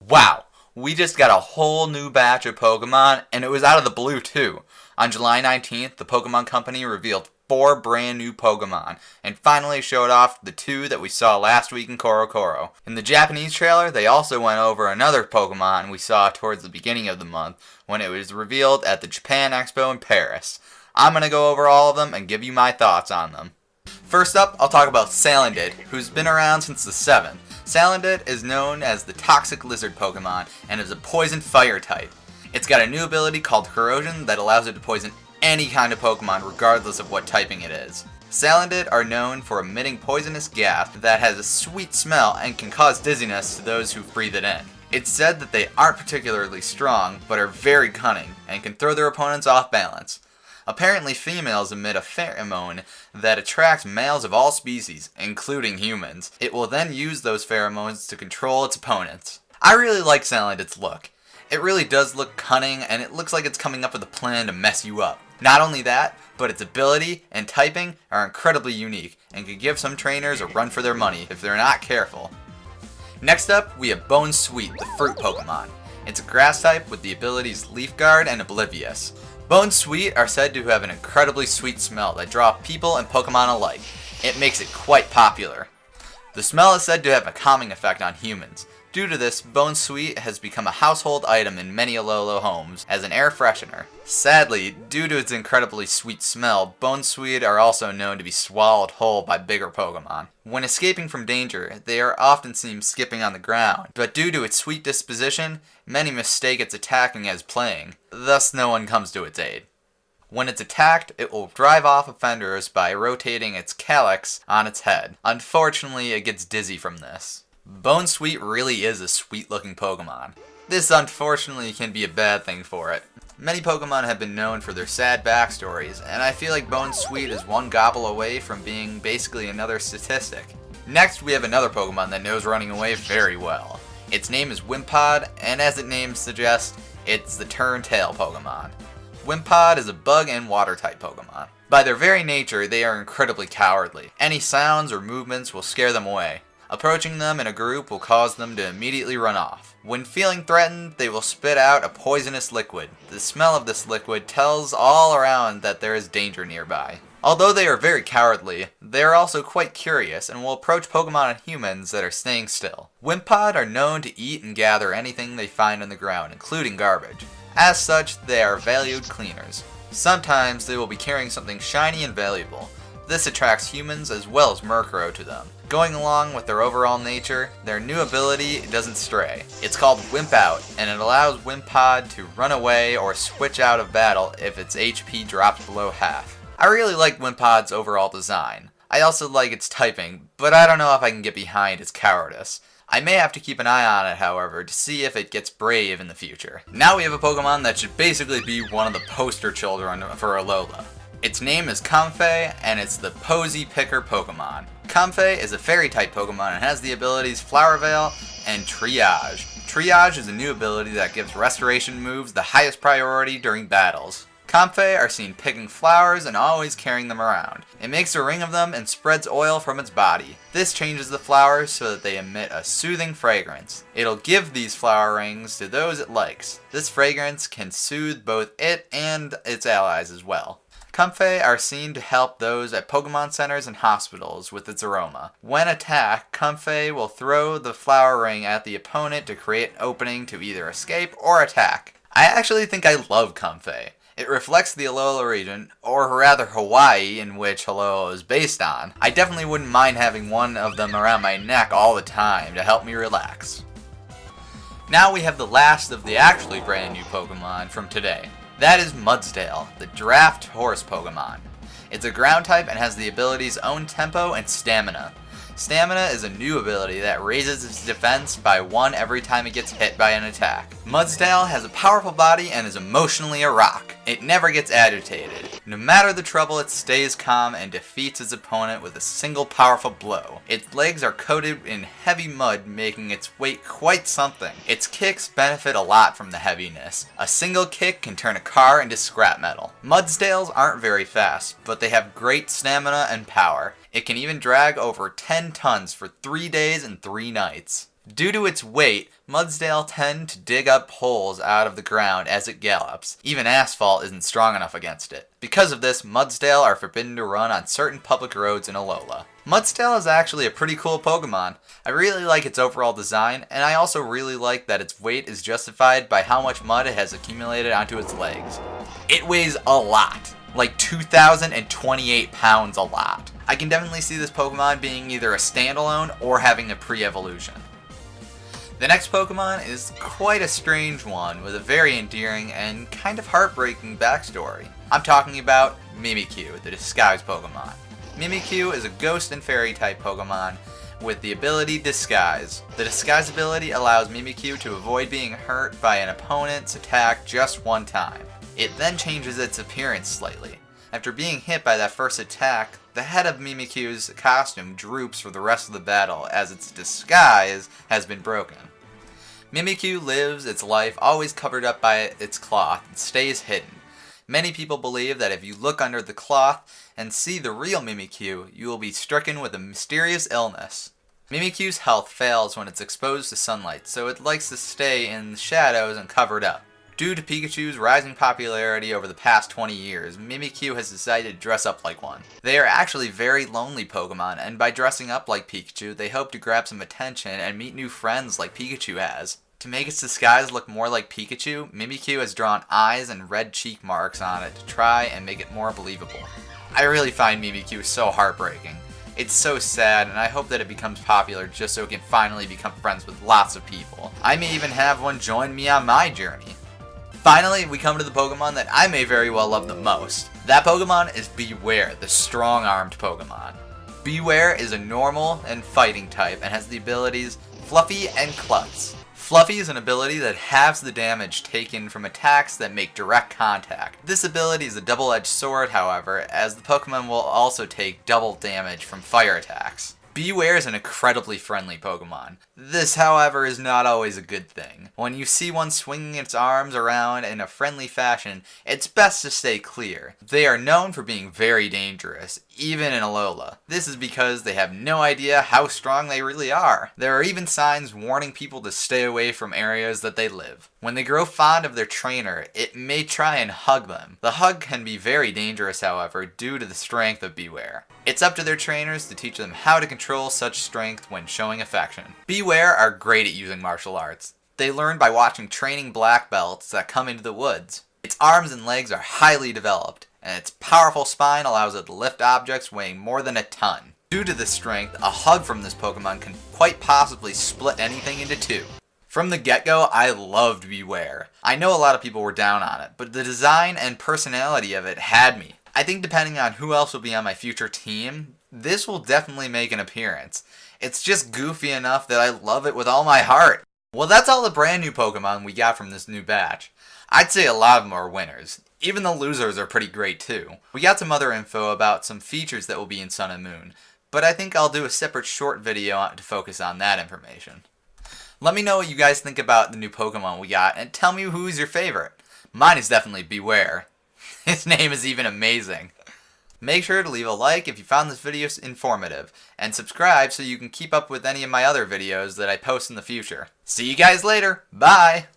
Wow, we just got a whole new batch of Pokemon, and it was out of the blue too. On July 19th, the Pokemon Company revealed 4 brand new Pokemon, and finally showed off the 2 that we saw last week in Korokoro. In the Japanese trailer, they also went over another Pokemon we saw towards the beginning of the month, when it was revealed at the Japan Expo in Paris. I'm going to go over all of them and give you my thoughts on them. First up, I'll talk about Salandit, who's been around since the 7th. Salandit is known as the Toxic Lizard Pokemon, and is a Poison Fire type. It's got a new ability called Corrosion that allows it to poison any kind of Pokemon regardless of what typing it is. Salandit are known for emitting poisonous gas that has a sweet smell and can cause dizziness to those who breathe it in. It's said that they aren't particularly strong, but are very cunning, and can throw their opponents off balance. Apparently females emit a pheromone that attracts males of all species, including humans. It will then use those pheromones to control its opponents. I really like Salandit's look. It really does look cunning, and it looks like it's coming up with a plan to mess you up. Not only that, but its ability and typing are incredibly unique, and could give some trainers a run for their money if they're not careful. Next up, we have Bone Sweet, the fruit Pokemon. It's a grass type with the abilities Leaf Guard and Oblivious. Bone Sweet are said to have an incredibly sweet smell that draw people and Pokemon alike. It makes it quite popular. The smell is said to have a calming effect on humans. Due to this, Bone Sweet has become a household item in many Alola homes as an air freshener. Sadly, due to its incredibly sweet smell, Bone Sweet are also known to be swallowed whole by bigger Pokemon. When escaping from danger, they are often seen skipping on the ground, but due to its sweet disposition, many mistake its attacking as playing, thus no one comes to its aid. When it's attacked, it will drive off offenders by rotating its calyx on its head. Unfortunately, it gets dizzy from this. Bone Sweet really is a sweet looking Pokemon. This unfortunately can be a bad thing for it. Many Pokemon have been known for their sad backstories, and I feel like Bone Sweet is one gobble away from being basically another statistic. Next, we have another Pokemon that knows running away very well. Its name is Wimp Pod, and as its name suggests, it's the Turn-Tail Pokemon. Wimp Pod is a bug and water type Pokemon. By their very nature, they are incredibly cowardly. Any sounds or movements will scare them away. Approaching them in a group will cause them to immediately run off. When feeling threatened, they will spit out a poisonous liquid. The smell of this liquid tells all around that there is danger nearby. Although they are very cowardly, they are also quite curious and will approach Pokemon and humans that are staying still. Wimp Pod are known to eat and gather anything they find on the ground, including garbage. As such, they are valued cleaners. Sometimes they will be carrying something shiny and valuable. This attracts humans as well as Murkrow to them. Going along with their overall nature, their new ability doesn't stray. It's called Wimp Out, and it allows Wimp Pod to run away or switch out of battle if its HP drops below half. I really like Wimp Pod's overall design. I also like its typing, but I don't know if I can get behind its cowardice. I may have to keep an eye on it, however, to see if it gets brave in the future. Now we have a Pokemon that should basically be one of the poster children for Alola. Its name is Comfey, and it's the Posy Picker Pokemon. Comfey is a fairy-type Pokemon and has the abilities Flower Veil and Triage. Triage is a new ability that gives restoration moves the highest priority during battles. Comfey are seen picking flowers and always carrying them around. It makes a ring of them and spreads oil from its body. This changes the flowers so that they emit a soothing fragrance. It'll give these flower rings to those it likes. This fragrance can soothe both it and its allies as well. Comfey are seen to help those at Pokemon centers and hospitals with its aroma. When attacked, Comfey will throw the flower ring at the opponent to create an opening to either escape or attack. I actually think I love Comfey. It reflects the Alola region, or rather Hawaii, in which Alola is based on. I definitely wouldn't mind having one of them around my neck all the time to help me relax. Now we have the last of the actually brand new Pokemon from today. That is Mudsdale, the Draft Horse Pokemon. It's a ground type and has the abilities Own Tempo and Stamina. Stamina is a new ability that raises its defense by 1 every time it gets hit by an attack. Mudsdale has a powerful body and is emotionally a rock. It never gets agitated. No matter the trouble, it stays calm and defeats its opponent with a single powerful blow. Its legs are coated in heavy mud, making its weight quite something. Its kicks benefit a lot from the heaviness. A single kick can turn a car into scrap metal. Mudsdales aren't very fast, but they have great stamina and power. It can even drag over 10 tons for 3 days and 3 nights. Due to its weight, Mudsdale tend to dig up holes out of the ground as it gallops. Even asphalt isn't strong enough against it. Because of this, Mudsdale are forbidden to run on certain public roads in Alola. Mudsdale is actually a pretty cool Pokemon. I really like its overall design, and I also really like that its weight is justified by how much mud it has accumulated onto its legs. It weighs a lot. Like 2,028 pounds a lot. I can definitely see this Pokemon being either a standalone or having a pre-evolution. The next Pokemon is quite a strange one with a very endearing and kind of heartbreaking backstory. I'm talking about Mimikyu, the Disguise Pokemon. Mimikyu is a ghost and fairy type Pokemon with the ability Disguise. The Disguise ability allows Mimikyu to avoid being hurt by an opponent's attack just one time. It then changes its appearance slightly. After being hit by that first attack, the head of Mimikyu's costume droops for the rest of the battle as its disguise has been broken. Mimikyu lives its life always covered up by its cloth and stays hidden. Many people believe that if you look under the cloth and see the real Mimikyu, you will be stricken with a mysterious illness. Mimikyu's health fails when it's exposed to sunlight, so it likes to stay in the shadows and covered up. Due to Pikachu's rising popularity over the past 20 years, Mimikyu has decided to dress up like one. They are actually very lonely Pokemon, and by dressing up like Pikachu, they hope to grab some attention and meet new friends like Pikachu has. To make its disguise look more like Pikachu, Mimikyu has drawn eyes and red cheek marks on it to try and make it more believable. I really find Mimikyu so heartbreaking. It's so sad, and I hope that it becomes popular just so it can finally become friends with lots of people. I may even have one join me on my journey. Finally, we come to the Pokemon that I may very well love the most. That Pokemon is Bewear, the strong-armed Pokemon. Bewear is a normal and fighting type and has the abilities Fluffy and Klutz. Fluffy is an ability that halves the damage taken from attacks that make direct contact. This ability is a double-edged sword, however, as the Pokemon will also take double damage from fire attacks. Bewear is an incredibly friendly Pokemon. This, however, is not always a good thing. When you see one swinging its arms around in a friendly fashion, it's best to stay clear. They are known for being very dangerous, even in Alola. This is because they have no idea how strong they really are. There are even signs warning people to stay away from areas that they live. When they grow fond of their trainer, it may try and hug them. The hug can be very dangerous, however, due to the strength of Bewear. It's up to their trainers to teach them how to control such strength when showing affection. Bewear are great at using martial arts. They learn by watching training black belts that come into the woods. Its arms and legs are highly developed, and its powerful spine allows it to lift objects weighing more than a ton. Due to this strength, a hug from this Pokemon can quite possibly split anything into two. From the get-go, I loved Bewear. I know a lot of people were down on it, but the design and personality of it had me. I think depending on who else will be on my future team, this will definitely make an appearance. It's just goofy enough that I love it with all my heart. Well, that's all the brand new Pokemon we got from this new batch. I'd say a lot of them are winners. Even the losers are pretty great too. We got some other info about some features that will be in Sun and Moon, but I think I'll do a separate short video to focus on that information. Let me know what you guys think about the new Pokemon we got, and tell me who's your favorite. Mine is definitely Bewear. His name is even amazing. Make sure to leave a like if you found this video informative, and subscribe so you can keep up with any of my other videos that I post in the future. See you guys later. Bye!